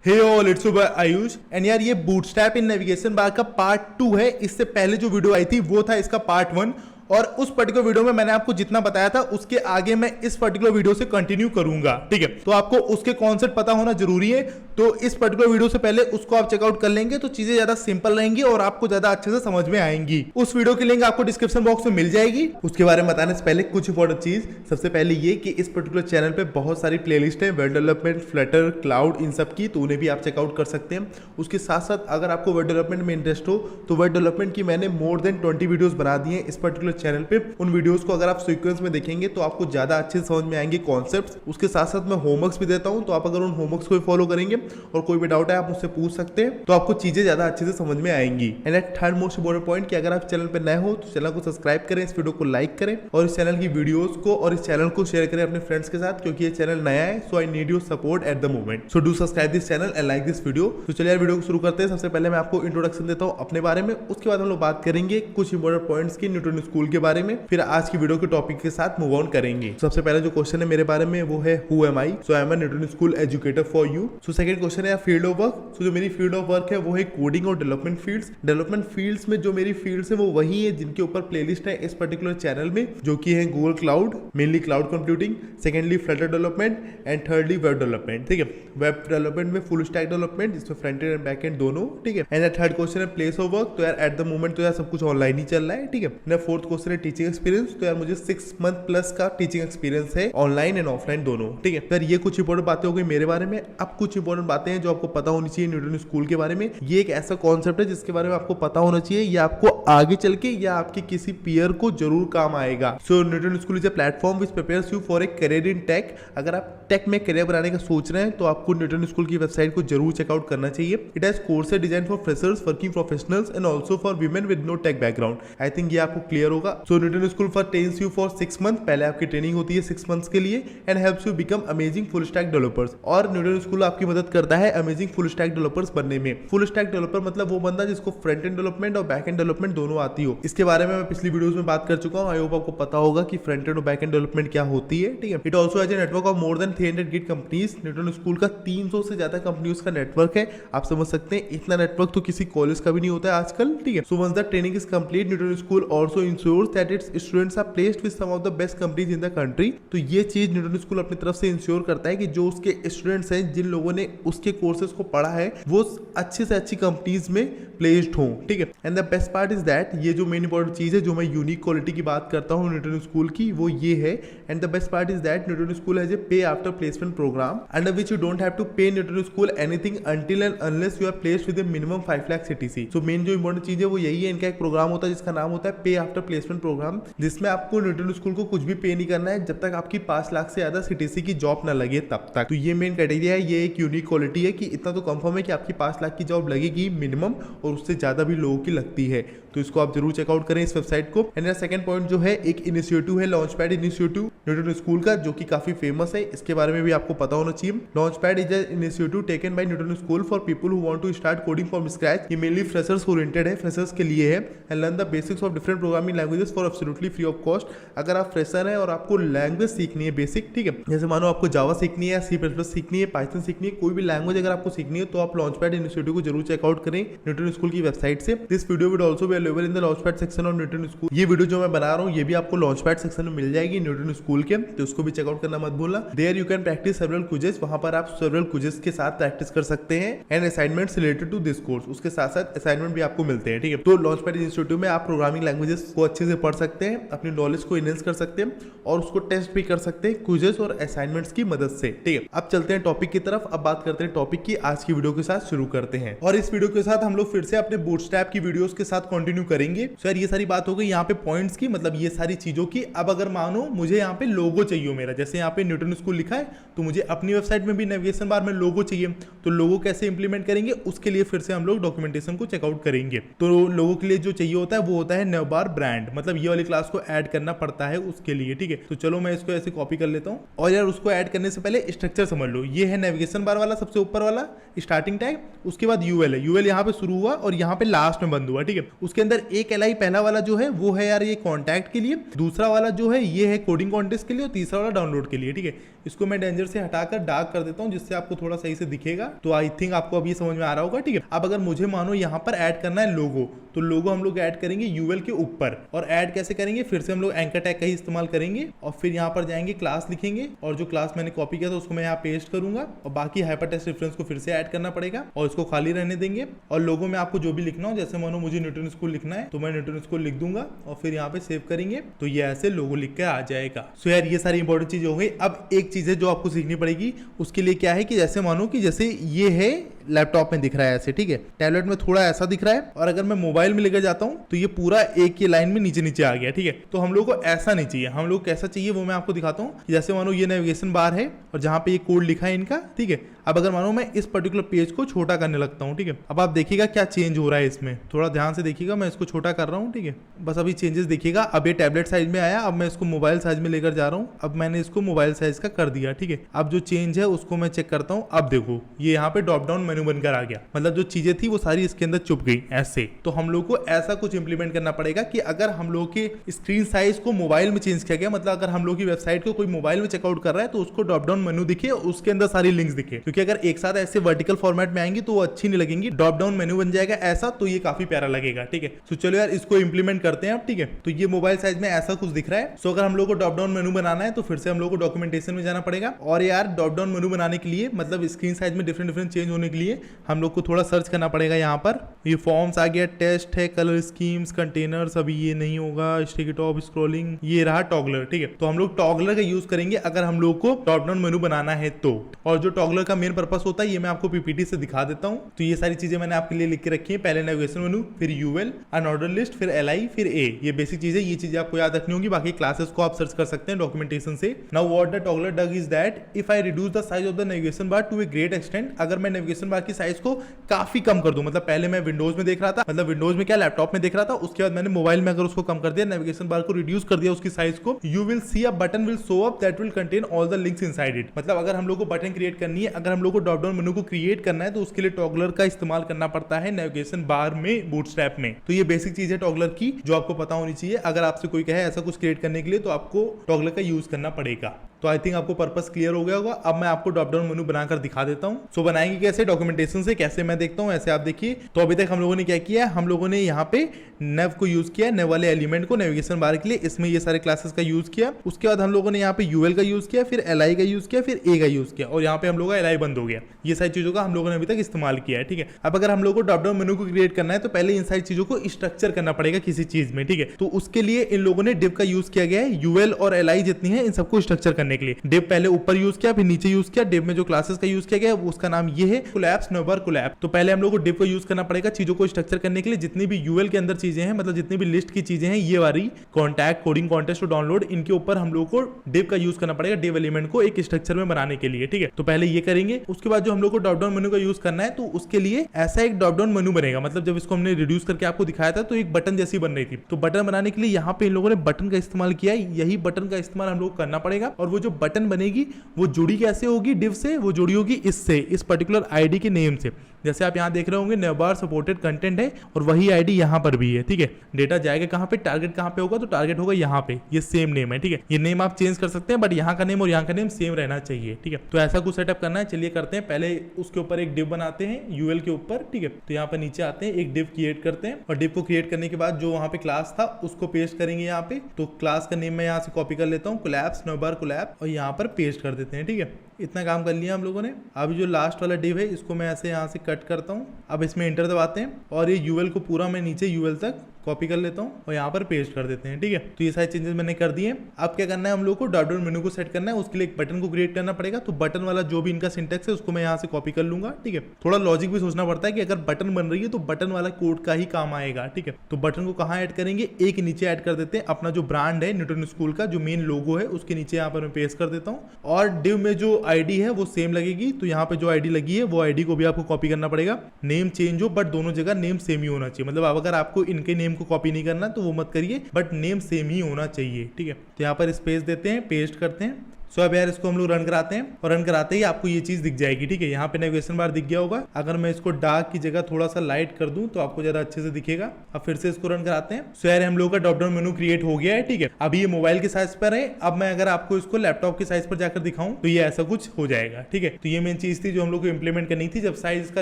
Hey all, it's Ayush and यार ये bootstrap in navigation bar का पार्ट 2 है। इससे पहले जो वीडियो आई थी वो था इसका पार्ट 1 और उस पर्टिकुलर वीडियो में मैंने आपको जितना बताया था उसके आगे मैं इस पर्टिकुलर वीडियो से कंटिन्यू करूंगा। ठीक है, तो आपको उसके कॉन्सेप्ट पता होना जरूरी है। तो इस पर्टिकुलर वीडियो से पहले उसको आप चेकआउट कर लेंगे तो चीजें ज्यादा सिंपल रहेंगी और आपको ज्यादा अच्छे से समझ में आएंगी। उस वीडियो की लिंक आपको डिस्क्रिप्शन बॉक्स में मिल जाएगी। उसके बारे में बताने से पहले कुछ इंपॉर्टेंट चीज, सबसे पहले ये कि इस पर्टिकुलर चैनल पे बहुत सारी प्लेलिस्ट है वेब डेवलपमेंट, फ्लटर, क्लाउड, इन सब की, तो उन्हें भी आप चेकआउट कर सकते हैं। उसके साथ साथ अगर आपको वेब डेवलपमेंट में इंटरेस्ट हो तो वेब डेवलपमेंट की मैंने मोर देन 20 वीडियोस बना दी हैं इस पर्टिकुलर चैनल पे। उन वीडियोस को अगर आप सीक्वेंस में देखेंगे तो आपको ज्यादा अच्छे से समझ में आएंगे कॉन्सेप्ट्स। उसके साथ साथ मैं होमवर्क्स भी देता हूं, तो आप अगर उन होमवर्क्स को फॉलो करेंगे और कोई भी डाउट है आप मुझसे पूछ सकते हैं, तो आपको चीजें ज्यादा अच्छे से समझ में आएंगी। And at third most important point कि अगर आप चैनल पर नए हो तो चैनल को सब्सक्राइब करें, इस वीडियो को लाइक करें और इस चैनल की वीडियोस को और इस चैनल को शेयर करें अपने फ्रेंड्स के साथ, क्योंकि ये चैनल नया है। So I need your support at the moment. So do subscribe this channel and like this video. तो चलिए यार वीडियो को शुरू करते हैं। सबसे पहले मैं आपको इंट्रोडक्शन देता हूँ अपने बारे में, उसके बाद हम लोग बात करेंगे कुछ इंपोर्टेंट पॉइंट्स की न्यूटन स्कूल के बारे में, फिर आज की वीडियो के टॉपिक के साथ मूव ऑन करेंगे। सबसे पहले जो क्वेश्चन है मेरे बारे में वो है who am I. So I am a Newton school educator for you. So second question है फील्ड ऑफ वर्क। सो जो मेरी फील्ड ऑफ वर्क है वो है कोडिंग और डेवलपमेंट फील्ड्स। डेवलपमेंट फील्ड्स में जो मेरी फील्ड्स है वो वही है जिनके ऊपर प्लेलिस्ट है इस पर्टिकुलर चैनल में, जो कि है Google cloud, mainly cloud computing, secondly Flutter development and thirdly web development. ठीक है, वेब डेवलपमेंट में फुल स्टैक डेवलपमेंट जिसमें फ्रंट एंड बैक एंड दोनों। ठीक है, एंड थर्ड क्वेश्चन है प्लेस ऑफ वर्क। तो यार एट द मोमेंट तो यार सब कुछ ऑनलाइन ही चल रहा है। ठीक है, फोर्थ क्वेश्चन है टीचिंग एक्सपीरियंस। तो यार मुझे 6 मंथ प्लस का टीचिंग एक्सपीरियंस है ऑनलाइन एंड ऑफलाइन दोनों। ठीक है, फिर ये कुछ इंपॉर्टेंट बातें हो गई मेरे बारे में। अब कुछ इंपॉर्टेंट बातें हैं जो आपको पता होनी चाहिए न्यूटन स्कूल के बारे में। ये एक ऐसा कॉन्सेप्ट है जिसके बारे में आपको पता होना चाहिए, या आपको आगे चल के या आपके किसी पीयर को जरूर काम आएगा। So Newton school is a platform which prepares you for a career in tech. अगर आप टेक में करियर बनाने का सोच रहे हैं तो आपको न्यूटन स्कूल की वेबसाइट को जरूर चेकआउट करना चाहिए। It has courses design for freshers, working professionals and also for women with no tech background. I think ये आपको क्लियर होगा। So Newton school for trains you for 6 month. पहले आपकी ट्रेनिंग होती है 6 मंथ्स के लिए and helps you become amazing full stack developers. और न्यूटन स्कूल आपकी मदद करता है अमेजिंग फुल स्टैक डेवलपर्स बनने में। फुल स्टैक डेवलपर मतलब वो बंदा जिसको फ्रंट एंड डेवलपमेंट और बैक एंड डेवलपमेंट दोनों आती हो। इसके बारे में मैं पिछली वीडियोस में बात कर चुका हूं। आई होप आपको पता होगा कि फ्रंट एंड और बैक एंड डेवलपमेंट क्या होती है। ठीक है, it also has a network of more than 300 gig companies. Newton school का 300 से ज्यादा कंपनियों का नेटवर्क है। आप समझ सकते हैं इतना नेटवर्क तो किसी कॉलेज का भी नहीं होता है आजकल। ठीक है, so once the training is complete Newton school also ensures that its students are placed with some of the best companies in the country. तो ये चीज न्यूटन स्कूल अपनी तरफ से इंश्योर करता है कि जो उसके स्टूडेंट्स हैं, जिन लोगों ने उसके कोर्सेज को पढ़ा है, वो अच्छे से अच्छी कंपनीज में प्लेस्ड हों। ठीक है, and the best part is that, ये जो मेन इंपॉर्टेंट चीज है जो मैं यूनिक क्वालिटी की बात करता हूँ न्यूटन स्कूल की, वो ये है। And the best part is that Newton school has a pay after placement program under which you don't have to pay Newton school anything until and unless you are placed with a minimum 5 lakh CTC. So main जो important चीज है वो यही है। इनका एक programme होता है जिसका नाम होता है पे आफ्टर प्लेसमेंट प्रोग्राम, जिसमें आपको न्यूटन स्कूल को कुछ भी पे नहीं करना है जब तक आपकी 5 लाख से ज्यादा सीटीसी की जॉब ना लगे तब तक। तो ये मेन क्राइटेरिया है, ये एक यूनिक क्वालिटी है कि इतना तो कंफर्म है कि आपकी 5 लाख की जॉब लगेगी मिनिमम, और उससे ज्यादा भी लोगों की लगती है। तो इसको आप जरूर चेकआउट करें इस वेबसाइट को। एंड सेकंड पॉइंट जो है, एक इनिशिएटिव है launch pad initiative Newton school का, जो कि काफी फेमस है। इसके बारे में भी आपको पता होना चाहिए। Launch pad is an initiative taken by Newton school for people who want to start coding from scratch. ये मेनली फ्रेशर्स ओरिएंटेड है, फ्रेशर्स के लिए है। And learn the basics of different programming languages for absolutely free of cost. अगर आप fresher हैं और आपको लैंग्वेज सीखनी है बेसिक, ठीक है, जैसे मानो आपको जावा सीखनी है, सी प्लस प्लस सीखनी है, पाइथन सीखनी है, कोई भी लैंग्वेज अगर आपको सीखनी है तो आप लॉन्च पैड इनिशिएटिव को जरूर चेकआउट करें न्यूटन स्कूल की वेबसाइट से। This video will also be available in the launch pad section of Newton school. ये वीडियो जो मैं बना रहा हूँ ये भी आपको लॉन्च पैड सेक्शन में मिल जाएगी न्यूटन स्कूल के, तो उसको भी चेकआउट करना मत भूलना। There you can practise several quizzes, वहां पर आप सेवरल क्विजेस के साथ प्रैक्टिस कर सकते हैं and assignments related to this course. उसके साथ साथ असाइनमेंट भी आपको मिलते हैं। ठीक है, तो लॉन्च पैड इंस्टीट्यूट में आप प्रोग्रामिंग लैंग्वेजेस को अच्छे से पढ़ सकते हैं, अपनी नॉलेज को इनहेंस कर सकते हैं और उसको टेस्ट भी कर सकते हैं क्विजेस और असाइनमेंट्स की मदद से। ठीक है, अब चलते हैं टॉपिक की तरफ। अब बात करते हैं टॉपिक की। आज की वीडियो के साथ शुरू करते हैं और इस वीडियो के साथ हम लोग फिर से अपने बूटस्ट्रैप की वीडियोस के साथ कंटिन्यू करेंगे। सर ये सारी बात हो गई यहाँ पे पॉइंट्स की, मतलब ये सारी चीजों की। अब अगर मानो मुझे यहाँ पे लोगो चाहिए मेरा, जैसे यहाँ पे न्यूटन स्कूल लिखा है, तो मुझे अपनी वेबसाइट में भी नेविगेशन बार में लोगो चाहिए। तो लोगो कैसे इंप्लीमेंट करेंगे, उसके लिए फिर से हम लोग डॉक्यूमेंटेशन को चेकआउट करेंगे। तो लोगो के लिए जो चाहिए होता है वो होता है नेवबार ब्रांड, मतलब ये वाली क्लास को ऐड करना पड़ता है उसके लिए। ठीक है, तो चलो मैं इसको ऐसे कॉपी कर लेता हूँ। और यार उसको ऐड करने से पहले स्ट्रक्चर समझ लो। ये है नेविगेशन बार वाला सबसे ऊपर वाला स्टार्टिंग टैग, उसके बाद यूएल है, यूएल यहाँ पे शुरू हुआ और यहाँ पे लास्ट में बंद हुआ। ठीक है, उसके अंदर एक एलआई पहला वाला जो है वो है यार ये कॉन्टैक्ट के लिए, दूसरा वाला जो है ये है कोडिंग कॉन्टेस्ट के लिए और तीसरा वाला डाउनलोड के लिए। ठीक है, इसको मैं डेंजर से हटाकर डार्क कर देता हूँ जिससे आपको थोड़ा सही से दिखेगा। तो आई थिंक आपको अब ये समझ में आ रहा होगा, ठीक है। अब अगर मुझे मानो यहाँ पर ऐड करना है लोगो, तो लोगो हम लोग ऐड करेंगे यूएल के ऊपर। और ऐड कैसे करेंगे, फिर से हम लोग एंकर टैग का ही इस्तेमाल करेंगे और फिर यहाँ पर जाएंगे, क्लास लिखेंगे और जो क्लास मैंने कॉपी किया था उसको मैं यहाँ पेस्ट करूंगा और बाकी हाइपरटेक्स्ट रेफरेंस को फिर से ऐड करना पड़ेगा और इसको खाली रहने देंगे। और लोगो में आपको जो भी लिखना हो, जैसे मानो मुझे न्यूटन स्कूल लिखना है तो मैं न्यूटन स्कूल लिख दूंगा और फिर यहाँ पे सेव करेंगे तो ये ऐसे लोगो लिख के आ जाएगा। सो यार ये सारी इंपॉर्टेंट चीजें हो गई। अब एक चीज है जो आपको सीखनी पड़ेगी, उसके लिए क्या है कि जैसे मानो कि जैसे ये है लैपटॉप में दिख रहा है ऐसे, ठीक है, टैबलेट में थोड़ा ऐसा दिख रहा है और अगर मैं मोबाइल में लेकर जाता हूँ तो ये पूरा एक ही लाइन में नीचे नीचे आ गया, ठीक है। तो हम लोग को ऐसा नहीं चाहिए, हम लोग कैसा चाहिए वो मैं आपको दिखाता हूँ। जैसे मानो ये नेविगेशन बार है और जहाँ पे ये कोड लिखा है इनका, ठीक है। अब अगर मानो मैं इस पर्टिकुलर पेज को छोटा करने लगता हूँ, ठीक है, अब आप देखिएगा क्या चेंज हो रहा है इसमें, थोड़ा ध्यान से देखिएगा। मैं इसको छोटा कर रहा हूँ, ठीक है, बस अभी चेंजेस देखिएगा। अब ये टैबलेट साइज में आया, अब मैं इसको मोबाइल साइज में लेकर जा रहा हूँ। अब मैंने इसको मोबाइल साइज का कर दिया, ठीक है। अब जो चेंज है उसको मैं चेक करता हूँ। अब देखो ये यहाँ पे ड्रॉप डाउन मेनू बनकर आ गया, मतलब जो चीजें थी वो सारी इसके अंदर चुप गई ऐसे। तो हम लोग को ऐसा कुछ इंप्लीमेंट करना पड़ेगा कि अगर हम लोग के स्क्रीन साइज को मोबाइल में चेंज किया गया, मतलब अगर हम लोग की वेबसाइट को कोई मोबाइल में चेकआउट कर रहा है तो उसको ड्रॉप डाउन मेनू दिखे, उसके अंदर सारी लिंक्स दिखे। क्योंकि अगर एक साथ ऐसे वर्टिकल फॉर्मेट में आएंगी तो वो अच्छी नहीं लगेंगी। ड्रॉप डाउन मेनू बन जाएगा ऐसा, तो ये काफी प्यारा लगेगा, ठीक है। तो चलो यार इसको इंप्लीमेंट करते हैं अब, ठीक है। तो ये मोबाइल साइज में ऐसा कुछ दिख रहा है। सो अगर हम लोग को ड्रॉप डाउन मेनू बनाना है तो फिर से हम लोग को डॉक्यूमेंटेशन में जाना पड़ेगा। और यार ड्रॉप डाउन मेनू बनाने के लिए, मतलब स्क्रीन साइज में डिफरेंट चेंज होने के लिए हम लोग को थोड़ा सर्च करना पड़ेगा। यहाँ पर ये फॉर्म्स आ गया, टेस्ट है, कलर स्कीम्स, कंटेनर्स, अभी ये नहीं होगा, स्टिकी टॉप, स्क्रॉलिंग, ये रहा टॉगलर, ठीक है। तो हम लोग टॉगलर का यूज करेंगे अगर हम लोग को ड्रॉप डाउन मेनू बनाना है तो। और जो टॉगलर का मेन पर्पस होता है ये मैं आपको पीपीटी से दिखा देता हूँ। तो ये सारी चीजें मैंने आपके लिए लिख के रखी है। पहले नेविगेशन मेनू, फिर यूएल, अनऑर्डर लिस्ट, फिर एलआई, फिर ए। ये बेसिक चीजें, ये चीजें आपको याद रखनी होगी। बाकी क्लासेस को आप सर्च कर सकते हैं डॉक्यूमेंटेशन से। Now what the toggler does is that if I reduce the size of the navigation bar to a great extent, अगर मैं नेविगेशन बार की साइज को काफी कम कर दूं, मतलब पहले मैं विंडोज में देख रहा था, मतलब विंडोज में क्या लैपटॉप में देख रहा था, उसके बाद मैंने मोबाइल में अगर उसको कम कर दिया, नेविगेशन बार को रिड्यूस कर दिया उसकी साइज को, you will see a button will show up that will contain all the links inside it. मतलब अगर हम लोग को बटन क्रिएट करनी है, अगर हम लोग को ड्रॉप डाउन मेनू को क्रिएट करना है तो उसके लिए टॉगलर का इस्तेमाल करना पड़ता है नेविगेशन बार में, बूटस्ट्रैप में। तो ये बेसिक चीज है टॉगलर की जो आपको पता होनी चाहिए। अगर आपसे कोई कहे ऐसा कुछ क्रिएट करने के लिए तो आपको टॉगलर का यूज करना पड़ेगा। तो आई थिंक आपको पर्पस क्लियर हो गया होगा। अब मैं आपको ड्रॉप डाउन मेनू बनाकर दिखा देता हूँ। सो बनाएंगे कैसे, डॉक्यूमेंटेशन से कैसे मैं देखता हूँ ऐसे आप देखिए। तो अभी तक हम लोगों ने क्या किया है, हम लोगों ने यहाँ पे नेव को यूज किया, नेव वाले एलिमेंट को नेविगेशन बार के लिए, इसमें ये सारे क्लासेस का यूज किया। उसके बाद हम लोगों ने यहाँ पे यूएल का यूज किया, फिर एलआई का यूज किया, फिर ए का यूज किया और यहाँ पे हम लोग का एलआई बंद हो गया। ये सारी चीजों का हम लोगों ने अभी तक इस्तेमाल किया है, ठीक है। अब अगर हम लोग को ड्रॉप डाउन मेनू को क्रिएट करना है तो पहले इन सारी चीजों को स्ट्रक्चर करना पड़ेगा किसी चीज में, ठीक है। तो उसके लिए इन लोगों ने डिव का यूज किया गया है, यूएल और एलआई जितनी है इन सबको स्ट्रक्चर करने के लिए। डिव पहले ऊपर यूज किया, फिर नीचे यूज किया। डिव में जो क्लासेस का यूज किया गया उसका नाम ये है कोलैप्स, नोवर कोलैप। तो पहले हम लोग को डिव को यूज करना पड़ेगा चीजों को स्ट्रक्चर करने के लिए। जितनी भी यूएल के अंदर चीजें हैं, मतलब जितनी भी लिस्ट की चीजें हैं, ये वाली कॉन्टैक्ट, कोडिंग, कॉन्टेस्ट और डाउनलोड, इनके ऊपर हम लोग को डिव का यूज करना पड़ेगा, डिव एलिमेंट को एक स्ट्रक्चर में बनाने के लिए, ठीक है। तो पहले ये करेंगे। उसके बाद जो हम लोग को ड्रॉप डाउन मेनू का यूज करना है तो उसके लिए ऐसा एक ड्रॉप डाउन मेनू बनेगा। मतलब जब इसको हमने रिड्यूस करके आपको दिखाया था तो एक बटन जैसी बन रही थी। तो बटन बनाने के लिए यहाँ पे इन लोगों ने बटन का इस्तेमाल किया है। यही बटन का इस्तेमाल हम लोग करना पड़ेगा। और वो जो बटन बनेगी वो जुड़ी कैसे होगी डिव से, वो जुड़ी होगी इससे, इस पर्टिकुलर आईडी के नेम से। जैसे आप यहाँ देख रहे होंगे नेवबार सपोर्टेड कंटेंट है और वही आईडी यहाँ पर भी है, ठीक है। डेटा जाएगा कहाँ पे, टारगेट कहाँ पे होगा, तो टारगेट होगा यहाँ पे। ये सेम नेम है, ठीक है। ये नेम आप चेंज कर सकते हैं बट यहाँ का नेम और यहाँ का नेम सेम रहना चाहिए, ठीक है। तो ऐसा कुछ सेटअप करना है। चलिए करते हैं। पहले उसके ऊपर एक डिव बनाते हैं यूएल के ऊपर, ठीक है। तो यहाँ पर नीचे आते हैं, एक डिव क्रिएट करते हैं और डिव को क्रिएट करने के बाद जो वहाँ पे क्लास था उसको पेस्ट करेंगे यहाँ पे। तो क्लास का नेम मैं यहाँ से कॉपी कर लेता हूँ, कोलैप्स, नोवर कोलैप, और यहाँ पर पेस्ट कर देते हैं, ठीक है। इतना काम कर लिया हम लोगों ने। अभी जो लास्ट वाला डिव है इसको मैं ऐसे यहाँ से कट करता हूँ। अब इसमें एंटर दबाते हैं और ये यूएल को पूरा मैं नीचे यूएल तक कॉपी कर लेता हूँ और यहाँ पर पेस्ट कर देते हैं, ठीक है। तो ये सारे चेंजेस मैंने कर दिए। अब क्या करना है, हम लोग को ड्रॉप डाउन मेनू को सेट करना है। उसके लिए एक बटन को क्रिएट करना पड़ेगा। तो बटन वाला जो भी इनका सिंटेक्स है उसको मैं यहाँ से कॉपी कर लूंगा, ठीक है। थोड़ा लॉजिक भी सोचना पड़ता है कि अगर बटन बन रही है तो बटन वाला कोड का ही काम आएगा, ठीक है। तो बटन को कहाँ ऐड करेंगे, एक नीचे ऐड कर देते हैं। अपना जो ब्रांड है न्यूटन स्कूल का, जो मेन लोगो है उसके नीचे यहाँ पर मैं पेस्ट कर देता हूँ। और डिव में जो आईडी है वो सेम लगेगी। तो यहाँ पे जो आईडी लगी है वो आईडी को भी आपको कॉपी करना पड़ेगा। नेम चेंज हो बट दोनों जगह नेम सेम ही होना चाहिए। मतलब अब अगर आपको इनके नेम को कॉपी नहीं करना तो वो मत करिए, बट नेम सेम ही होना चाहिए, ठीक है। तो यहाँ पर स्पेस देते हैं, पेस्ट करते हैं। सो अब यार इसको हम लोग रन कराते हैं और रन कराते ही आपको ये चीज दिख जाएगी। ठीक है, यहाँ पे नेविगेशन बार दिख गया होगा। अगर मैं इसको डार्क की जगह थोड़ा सा लाइट कर दूं तो आपको ज्यादा अच्छे से दिखेगा। अब फिर से इसको रन कराते हैं। सो यार हम लोग का ड्रॉप डाउन मेनू क्रिएट हो गया है। ठीक है, अभी ये मोबाइल के साइज पर है। अब मैं अगर आपको इसको लैपटॉप के साइज पर जाकर दिखाऊं तो ये ऐसा कुछ हो जाएगा। ठीक है, तो ये मेन चीज थी जो हम लोग को इंप्लीमेंट करनी थी। जब साइज इसका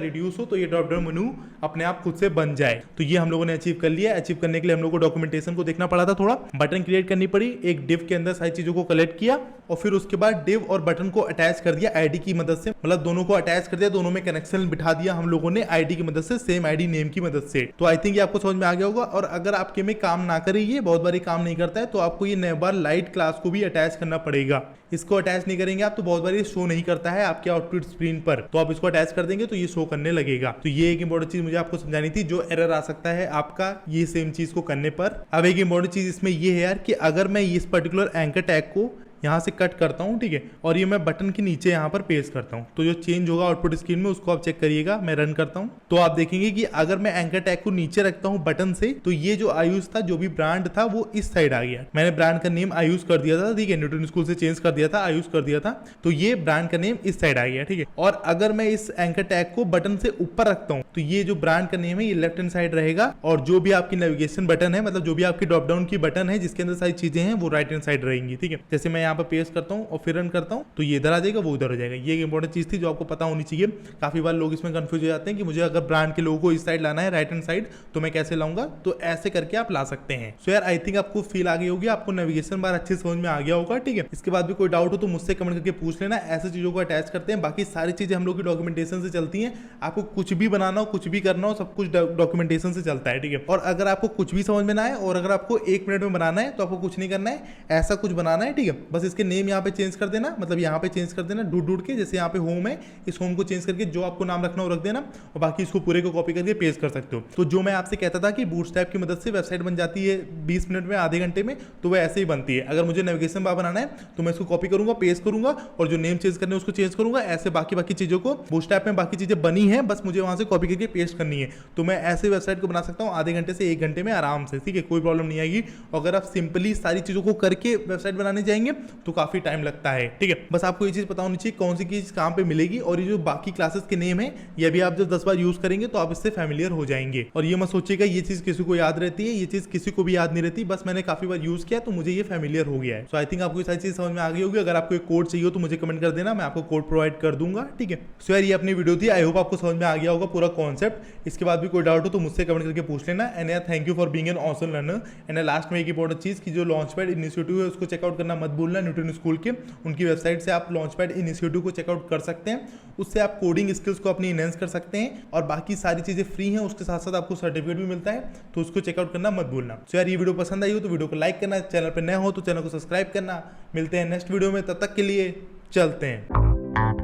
रिड्यूस हो तो ये ड्रॉप डाउन मेनू अपने आप खुद से बन जाए। तो ये हम लोगों ने अचीव कर लिया। अचीव करने के लिए हम लोग को डॉक्यूमेंटेशन को देखना पड़ा था, थोड़ा बटन क्रिएट करनी पड़ी, एक डिव के अंदर सारी चीजों को कलेक्ट किया और फिर उसके बाद डिव और बटन को अटैच कर दिया आईडी की मदद से। मतलब दोनों को अटैच कर दिया, दोनों में कनेक्शन बिठा दिया हम लोगों ने आईडी की मदद से, सेम आईडी नेम की मदद से। तो आई थिंक ये आपको समझ में आ गया होगा। और अगर आपके में काम ना करे, ये बहुत बार काम नहीं करता है, तो आपको ये नए बार लाइट क्लास को भी अटैच करना पड़ेगा। इसको अटैच नहीं करेंगे आप तो बहुत बार ये शो नहीं करता है आपके आउटपुट स्क्रीन पर। तो आप इसको अटैच कर देंगे तो ये शो करने लगेगा। तो ये एक इंपॉर्टेंट चीज मुझे आपको समझानी थी, जो एरर आ सकता है आपका ये सेम चीज को करने पर। अब एक इंपॉर्टेंट चीज इसमें ये है यार कि अगर मैं इस पर्टिकुलर एंकर टैग को यहाँ से कट करता हूँ, ठीक है, और ये मैं बटन के नीचे यहाँ पर पेस्ट करता हूँ, तो जो चेंज होगा आउटपुट स्क्रीन में उसको आप चेक करिएगा। मैं रन करता हूँ तो आप देखेंगे कि अगर मैं एंकर टैग को नीचे रखता हूँ बटन से, तो ये जो आयुष था, जो भी ब्रांड था, वो इस साइड आ गया। मैंने ब्रांड का नेम आयुष कर दिया था, ठीक है, न्यूटन स्कूल से चेंज कर दिया था, आयुष कर दिया था, तो ये ब्रांड का नेम इस साइड आ गया। ठीक है, और अगर मैं इस एंकर टैग को बटन से ऊपर रखता हूँ तो ये जो ब्रांड का नेम है ये लेफ्ट हैंड साइड रहेगा, और जो भी आपकी नेविगेशन बटन है, मतलब जो भी आपकी ड्रॉप डाउन की बटन है जिसके अंदर सारी चीजें हैं, वो राइट हैंड साइड रहेंगी। ठीक है, जैसे मैं यहाँ पर पेस्ट करता हूँ और फिर रन करता हूँ तो ये इधर आ जाएगा, वो उधर हो जाएगा। ये एक इंपॉर्टेंट चीज थी जो आपको पता होनी चाहिए। काफी बार लोग इसमें कंफ्यूज हो जाते हैं कि मुझे अगर ब्रांड के लोगो को इस साइड लाना है, राइट हैंड साइड, तो मैं कैसे लाऊंगा? तो ऐसे करके आप ला सकते हैं। सो यार आई थिंक आपको फील आ गई होगी, आपको नेविगेशन बार अच्छे समझ में आ गया होगा। ठीक है, इसके बाद भी कोई डाउट हो तो मुझसे कमेंट करके पूछ लेना। ऐसे चीजों को अटैच करते हैं, बाकी सारी चीजें हम लोग की डॉक्यूमेंटेशन से चलती हैं। आपको कुछ भी बनाना हो, कुछ भी करना हो, सब कुछ डॉक्यूमेंटेशन से चलता है। ठीक है, और अगर आपको कुछ भी समझ में ना आए और अगर आपको 1 मिनट में बनाना है तो आपको कुछ नहीं करना है, ऐसा कुछ बनाना है। ठीक है, बस इसके नेम यहाँ पे चेंज कर देना, मतलब यहाँ पे चेंज कर देना ढूंढ ढूंढ के। जैसे यहाँ पे होम है, इस होम को चेंज करके जो आपको नाम रखना हो रख देना, और बाकी इसको पूरे को कॉपी करके पेस्ट कर सकते हो। तो जो मैं आपसे कहता था कि बूटस्ट्रैप की मदद से वेबसाइट बन जाती है 20 मिनट में, आधे घंटे में, तो वह ऐसे ही बनती है। अगर मुझे नेविगेशन बार बनाना है तो मैं इसको कॉपी करूंगा, पेस्ट करूंगा, और जो नेम चेंज करने उसको चेंज करूंगा। ऐसे बाकी चीजों को बूटस्ट्रैप में बाकी चीजें बनी है, बस मुझे वहां से कॉपी करके पेस्ट करनी है। तो मैं ऐसे वेबसाइट को बना सकता हूँ आधे घंटे से 1 घंटे में आराम से। ठीक है, कोई प्रॉब्लम नहीं आएगी। अगर आप सिंपली सारी चीजों को करके वेबसाइट बनाने जाएंगे तो काफी टाइम लगता है। ठीक है, बस आपको ये चीज पता होनी चाहिए कौन सी चीज कहां पे मिलेगी। और ये जो बाकी क्लासेस के नेम है, ये भी आप जब 10 बार यूज करेंगे तो आप इससे फैमिलियर हो जाएंगे। और ये मत सोचिएगा ये चीज किसी को याद रहती है, ये चीज किसी को भी याद नहीं रहती। बस मैंने काफी बार यूज किया तो मुझे ये फैमिलियर हो गया है। सो आई थिंक आपको ये सारी चीज समझ में आ गई होगी। अगर आपको एक कोड चाहिए हो तो मुझे कमेंट कर देना, मैं आपको कोड प्रोवाइड कर दूंगा। ठीक है, सो यार ये अपनी वीडियो थी। आई होप आपको समझ में आ गया होगा पूरा कॉन्सेप्ट। इसके बाद भी कोई डाउट हो तो मुझसे कमेंट करके पूछ लेना। एंड यार thank you for being an awesome learner. And last में एक इंपॉर्टेंट चीज की जो लॉन्चपैड इनिशिएटिव है उसको चेकआउट करना मत भूलना। न्यूटन स्कूल के उनकी वेबसाइट से आप लॉन्चपैड इनिशिएटिव को चेकआउट कर सकते हैं। उससे आप कोडिंग स्किल्स को अपनी इनहेंस कर सकते हैं, और बाकी सारी चीजें फ्री हैं। उसके साथ साथ आपको सर्टिफिकेट भी मिलता है, तो उसको चेकआउट करना मत भूलना। सो यार ये वीडियो पसंद आई हो तो वीडियो को लाइक करना, चैनल पर नए हो तो चैनल को सब्सक्राइब करना। मिलते हैं नेक्स्ट वीडियो में, तब तक के लिए चलते हैं।